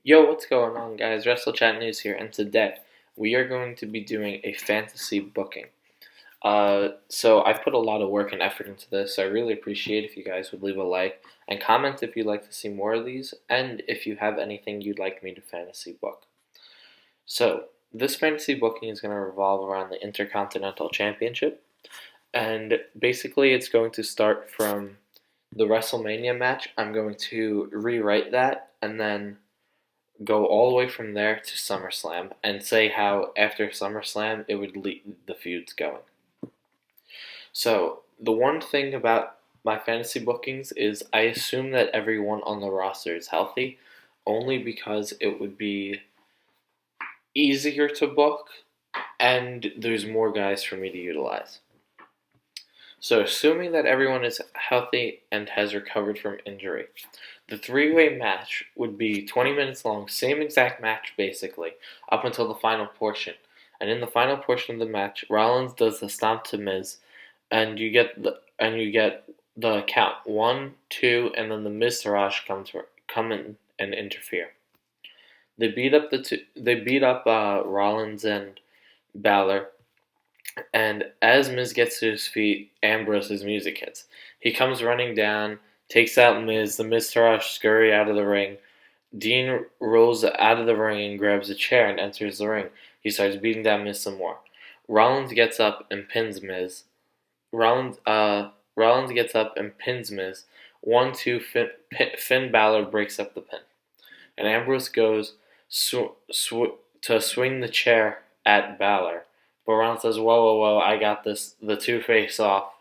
Yo, what's going on, guys? Wrestle Chat News here, and today we are going to be doing a fantasy booking. So I've put a lot of work and effort into this, so I really appreciate if you guys would leave a like and comment if you'd like to see more of these, and if you have anything you'd like me to fantasy book. So this fantasy booking is going to revolve around the Intercontinental Championship, and basically it's going to start from the Wrestlemania match. I'm going to rewrite that and then go all the way from there to Summerslam and say how after Summerslam it would lead the feuds going. So the one thing about my fantasy bookings is I assume that everyone on the roster is healthy, only because it would be easier to book and there's more guys for me to utilize. So assuming that everyone is healthy and has recovered from injury, the three-way match would be 20 minutes long, same exact match basically, up until the final portion. And in the final portion of the match, Rollins does the stomp to Miz, and you get the count 1, 2, and then the Miztourage come in and interfere. They beat up Rollins and Balor. And as Miz gets to his feet, Ambrose's music hits. He comes running down, takes out Miz, the Miztourage scurry out of the ring. Dean rolls out of the ring and grabs a chair and enters the ring. He starts beating down Miz some more. Rollins gets up and pins Miz. Rollins gets up and pins Miz. 1-2, Finn Bálor breaks up the pin. And Ambrose goes to swing the chair at Balor. But Rollins says, whoa, whoa, whoa, I got this. The two face off.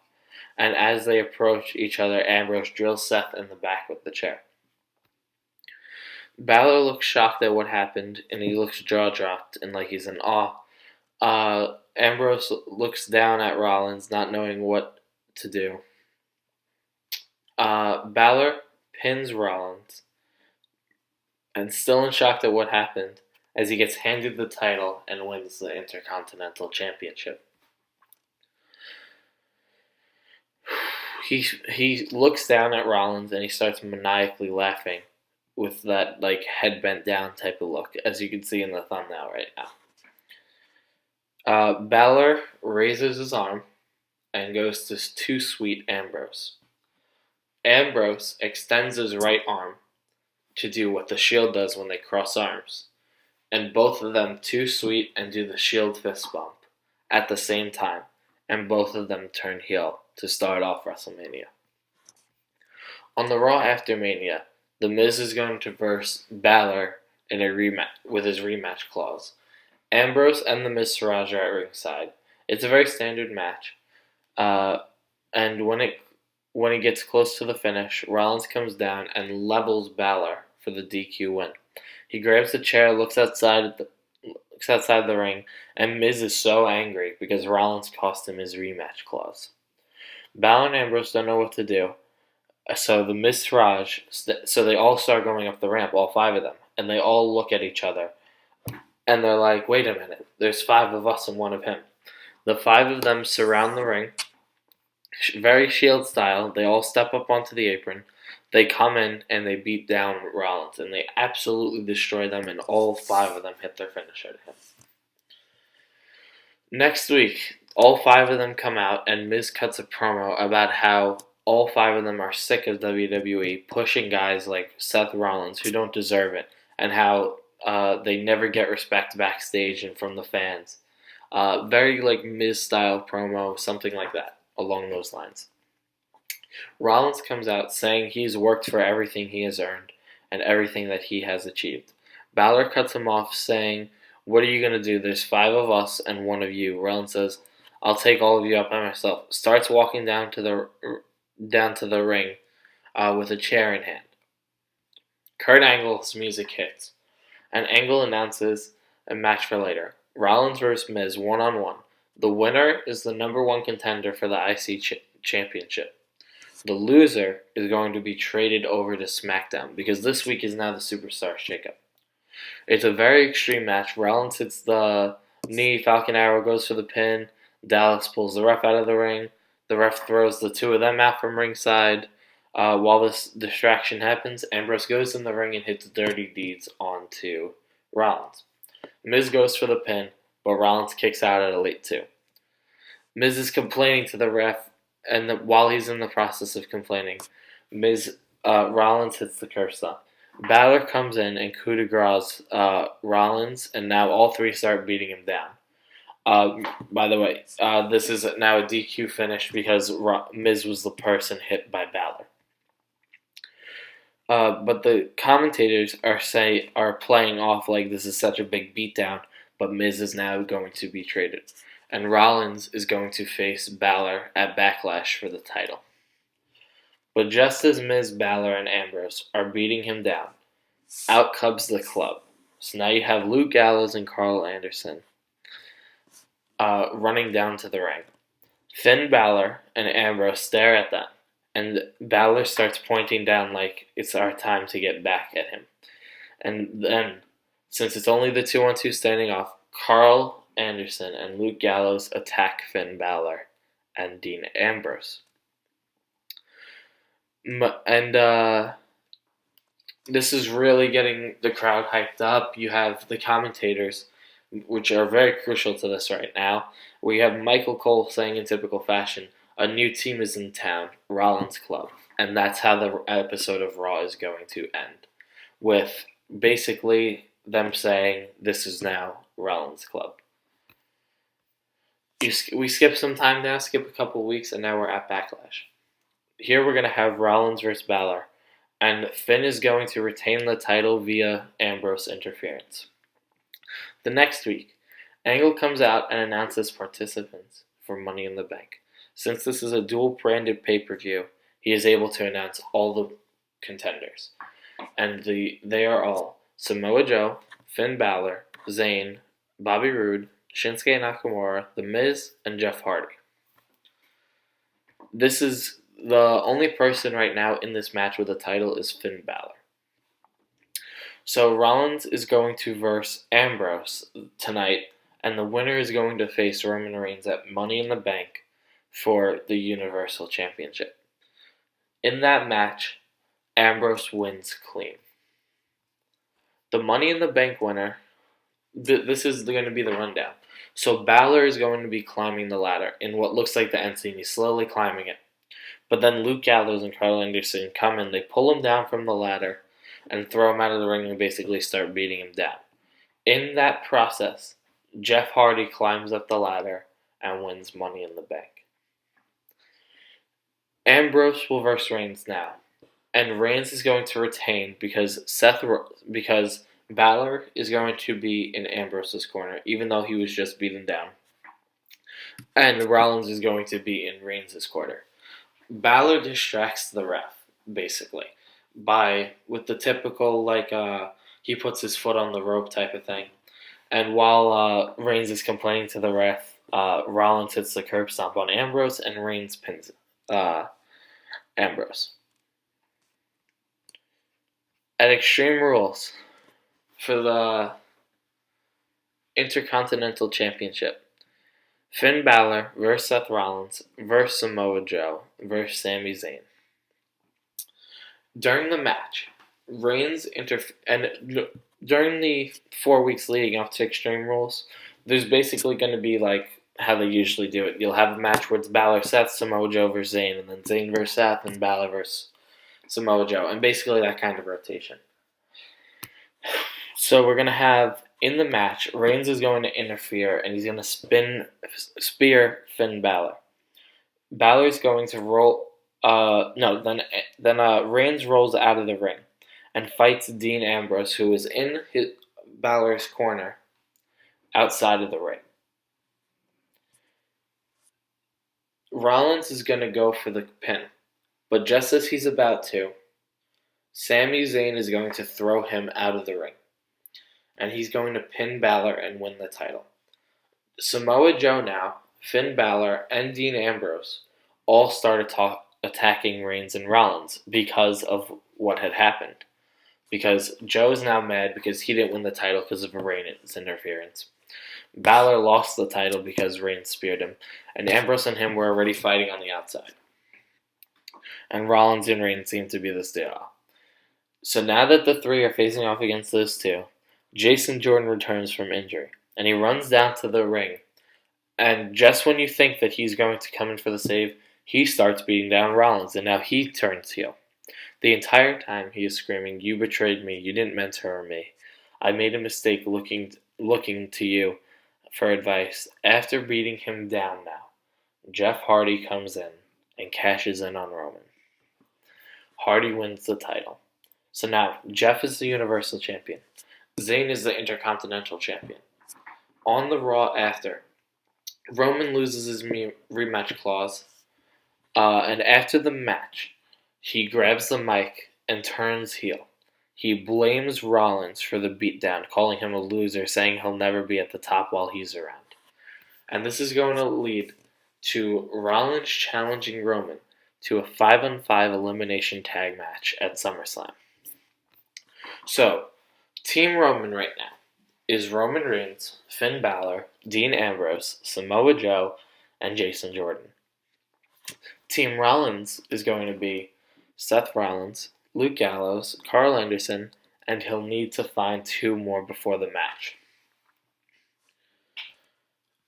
And as they approach each other, Ambrose drills Seth in the back with the chair. Balor looks shocked at what happened, and he looks jaw-dropped and like he's in awe. Ambrose looks down at Rollins, not knowing what to do. Balor pins Rollins, and still in shock at what happened, as he gets handed the title and wins the Intercontinental Championship. He looks down at Rollins and he starts maniacally laughing with that head bent down type of look, as you can see in the thumbnail right now. Balor raises his arm and goes to Too Sweet Ambrose. Ambrose extends his right arm to do what the Shield does when they cross arms. And both of them Too Sweet and do the Shield fist bump at the same time. And both of them turn heel to start off Wrestlemania. On the Raw after Mania, The Miz is going to verse Balor in a rematch with his rematch clause. Ambrose and the Miztourage are at ringside. It's a very standard match. And when it gets close to the finish, Rollins comes down and levels Balor for the DQ win. He grabs the chair, looks outside the ring, and Miz is so angry because Rollins cost him his rematch clause. Balor and Ambrose don't know what to do, so the Miztourage, so they all start going up the ramp, all five of them, and they all look at each other, and they're like, wait a minute, there's five of us and one of him. The five of them surround the ring, very Shield style. They all step up onto the apron. They come in and they beat down Rollins, and they absolutely destroy them, and all five of them hit their finisher to him. Next week, all five of them come out, and Miz cuts a promo about how all five of them are sick of WWE pushing guys like Seth Rollins who don't deserve it, and how they never get respect backstage and from the fans. Very Miz-style promo, something like that, along those lines. Rollins comes out saying he's worked for everything he has earned and everything that he has achieved. Balor cuts him off saying, what are you going to do? There's five of us and one of you. Rollins says, I'll take all of you up by myself. Starts walking down to the ring with a chair in hand. Kurt Angle's music hits, and Angle announces a match for later. Rollins vs. Miz 1-on-1. The winner is the number one contender for the IC Championship. The loser is going to be traded over to SmackDown, because this week is now the Superstars shakeup. It's a very extreme match. Rollins hits the knee, Falcon Arrow goes for the pin, Dallas pulls the ref out of the ring, the ref throws the two of them out from ringside, While this distraction happens, Ambrose goes in the ring and hits dirty deeds onto Rollins. Miz goes for the pin, but Rollins kicks out at Elite 2. Miz is complaining to the ref, and while he's in the process of complaining, Rollins hits the curb stomp. Balor comes in and coup de grace Rollins, and now all three start beating him down. By the way, this is now a DQ finish because Miz was the person hit by Balor. But the commentators are playing off like this is such a big beatdown, but Miz is now going to be traded. And Rollins is going to face Balor at Backlash for the title. But just as Miz, Balor, and Ambrose are beating him down, out comes the club. So now you have Luke Gallows and Carl Anderson running down to the ring. Finn Bálor and Ambrose stare at them, and Balor starts pointing down like it's our time to get back at him. And then, since it's only the 2-on-2 standing off, Carl Anderson and Luke Gallows attack Finn Bálor and Dean Ambrose. And this is really getting the crowd hyped up. You have the commentators, which are very crucial to this right now. We have Michael Cole saying in typical fashion, "A new team is in town, Rollins Club." And that's how the episode of Raw is going to end, with basically them saying, "This is now Rollins Club." We skip some time now, skip a couple weeks, and now we're at Backlash. Here we're going to have Rollins versus Balor, and Finn is going to retain the title via Ambrose interference. The next week, Angle comes out and announces participants for Money in the Bank. Since this is a dual-branded pay-per-view, he is able to announce all the contenders. And they are all Samoa Joe, Finn Balor, Zayn, Bobby Roode, Shinsuke Nakamura, The Miz, and Jeff Hardy. This is the only person right now in this match with a title is Finn Balor. So Rollins is going to verse Ambrose tonight, and the winner is going to face Roman Reigns at Money in the Bank for the Universal Championship. In that match, Ambrose wins clean. The Money in the Bank winner, this is going to be the rundown. So Balor is going to be climbing the ladder in what looks like the end scene. He's slowly climbing it. But then Luke Gallows and Carl Anderson come in. They pull him down from the ladder and throw him out of the ring and basically start beating him down. In that process, Jeff Hardy climbs up the ladder and wins Money in the Bank. Ambrose will verse Reigns now. And Reigns is going to retain because Balor is going to be in Ambrose's corner, even though he was just beaten down. And Rollins is going to be in Reigns' corner. Balor distracts the ref, basically, with the typical, he puts his foot on the rope type of thing. And while Reigns is complaining to the ref, Rollins hits the curb stomp on Ambrose, and Reigns pins Ambrose. At Extreme Rules, for the Intercontinental Championship, Finn Balor vs. Seth Rollins vs. Samoa Joe vs. Sami Zayn. During the match, Reigns during the 4 weeks leading up to Extreme Rules, there's basically going to be like how they usually do it. You'll have a match where it's Balor, Seth, Samoa Joe versus Zayn, and then Zayn versus Seth, and Balor versus Samoa Joe, and basically that kind of rotation. So we're going to have, in the match, Reigns is going to interfere, and he's going to spear Finn Balor. Balor's going to Reigns rolls out of the ring and fights Dean Ambrose, who is in Balor's corner outside of the ring. Rollins is going to go for the pin, but just as he's about to, Sami Zayn is going to throw him out of the ring, and he's going to pin Balor and win the title. Samoa Joe now, Finn Balor, and Dean Ambrose all started attacking Reigns and Rollins because of what had happened. Because Joe is now mad because he didn't win the title because of Reigns' interference. Balor lost the title because Reigns speared him, and Ambrose and him were already fighting on the outside. And Rollins and Reigns seem to be the stare. So now that the three are facing off against those two, Jason Jordan returns from injury, and he runs down to the ring. And just when you think that he's going to come in for the save, he starts beating down Rollins, and now he turns heel. The entire time he is screaming, "You betrayed me, you didn't mentor me. I made a mistake looking to you for advice." After beating him down now, Jeff Hardy comes in and cashes in on Roman. Hardy wins the title. So now, Jeff is the Universal Champion. Zayn is the Intercontinental Champion. On the Raw after, Roman loses his rematch clause, and after the match, he grabs the mic and turns heel. He blames Rollins for the beatdown, calling him a loser, saying he'll never be at the top while he's around. And this is going to lead to Rollins challenging Roman to a 5-on-5 elimination tag match at SummerSlam. So, Team Roman right now is Roman Reigns, Finn Bálor, Dean Ambrose, Samoa Joe, and Jason Jordan. Team Rollins is going to be Seth Rollins, Luke Gallows, Carl Anderson, and he'll need to find 2 more before the match.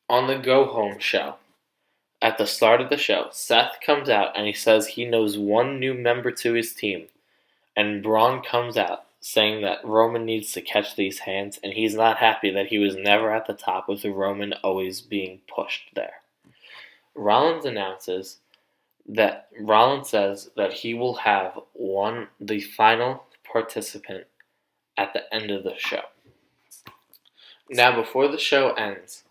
On the Go Home show, at the start of the show, Seth comes out and he says he knows one new member to his team, and Braun comes out saying that Roman needs to catch these hands, and he's not happy that he was never at the top with Roman always being pushed there. Rollins says that he will have the final participant at the end of the show. Now, before the show ends,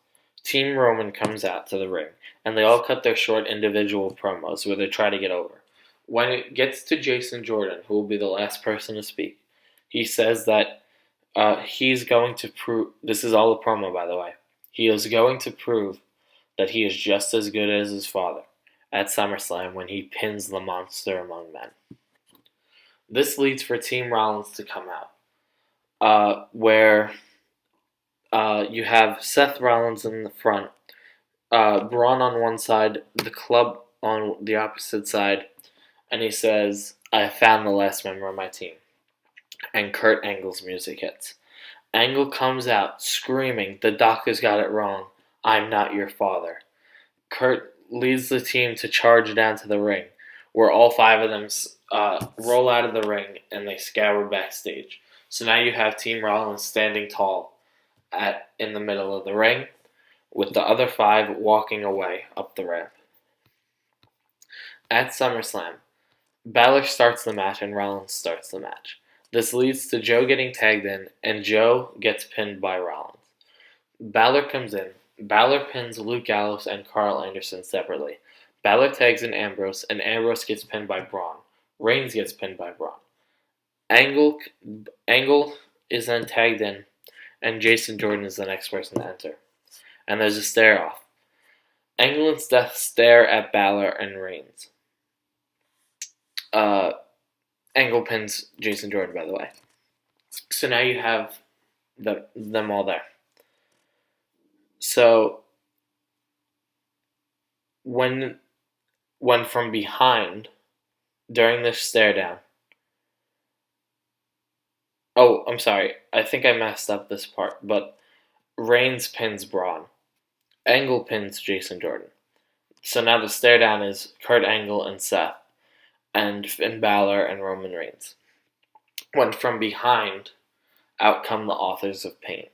Team Roman comes out to the ring, and they all cut their short individual promos where they try to get over. When it gets to Jason Jordan, who will be the last person to speak, he says that he's going to prove, this is all a promo by the way, he is going to prove that he is just as good as his father at SummerSlam when he pins the Monster Among Men. This leads for Team Rollins to come out, where you have Seth Rollins in the front, Braun on one side, the Club on the opposite side, and he says, "I found the last member of my team." And Kurt Angle's music hits. Angle comes out screaming, "The doctor's got it wrong. I'm not your father." Kurt leads the team to charge down to the ring, where all 5 of them roll out of the ring and they scour backstage. So now you have Team Rollins standing tall in the middle of the ring, with the other 5 walking away up the ramp. At SummerSlam, Balor starts the match and Rollins starts the match. This leads to Joe getting tagged in, and Joe gets pinned by Rollins. Balor comes in. Balor pins Luke Gallows and Carl Anderson separately. Balor tags in Ambrose, and Ambrose gets pinned by Braun. Reigns gets pinned by Braun. Angle is then tagged in, and Jason Jordan is the next person to enter. And there's a stare-off. Angle and Seth stare at Balor and Reigns. Angle pins Jason Jordan, by the way. So now you have them all there. So when from behind during this stare down. Oh, I'm sorry. I think I messed up this part, but Reigns pins Braun. Angle pins Jason Jordan. So now the stare down is Kurt Angle and Seth, and Finn Bálor and Roman Reigns. When from behind, out come the Authors of Pain.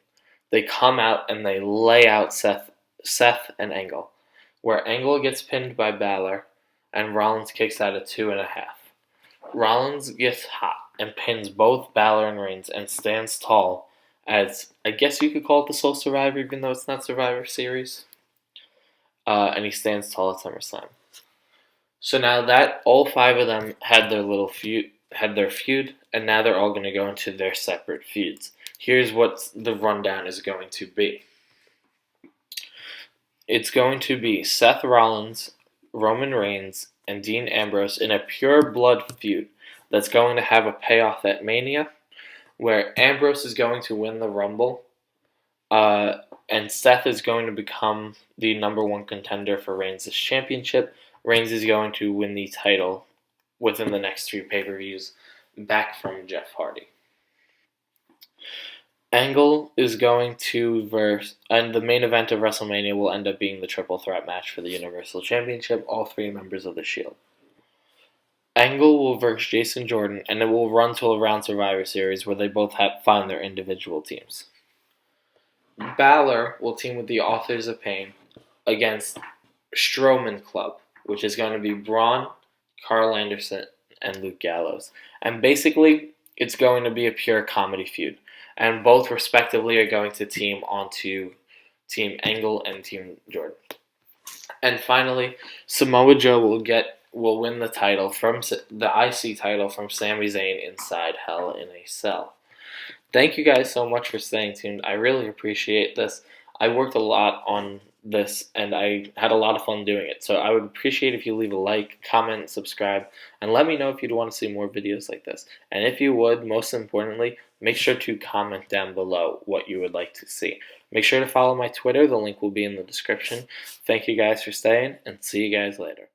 They come out and they lay out Seth and Angle, where Angle gets pinned by Balor, and Rollins kicks out a 2.5. Rollins gets hot and pins both Balor and Reigns and stands tall as, I guess you could call it the Sole Survivor, even though it's not Survivor Series. And he stands tall at SummerSlam. So now that all 5 of them had their feud, and now they're all going to go into their separate feuds. Here's what the rundown is going to be. It's going to be Seth Rollins, Roman Reigns, and Dean Ambrose in a pure blood feud that's going to have a payoff at Mania, where Ambrose is going to win the Rumble, and Seth is going to become the number 1 contender for Reigns' championship. Reigns is going to win the title within the next 2 pay-per-views back from Jeff Hardy. Angle is going to verse, and the main event of WrestleMania will end up being the triple threat match for the Universal Championship, all 3 members of the Shield. Angle will verse Jason Jordan, and it will run to a round Survivor Series where they both find their individual teams. Balor will team with the Authors of Pain against Strowman Club, which is going to be Braun, Carl Anderson, and Luke Gallows. And basically, it's going to be a pure comedy feud. And both respectively are going to team onto Team Angle and Team Jordan. And finally, Samoa Joe will win the title from the IC title from Sami Zayn inside Hell in a Cell. Thank you guys so much for staying tuned. I really appreciate this. I worked a lot on this and I had a lot of fun doing it. So I would appreciate if you leave a like, comment, subscribe, and let me know if you'd want to see more videos like this. And if you would, most importantly, make sure to comment down below what you would like to see. Make sure to follow my Twitter. The link will be in the description. Thank you guys for staying, and see you guys later.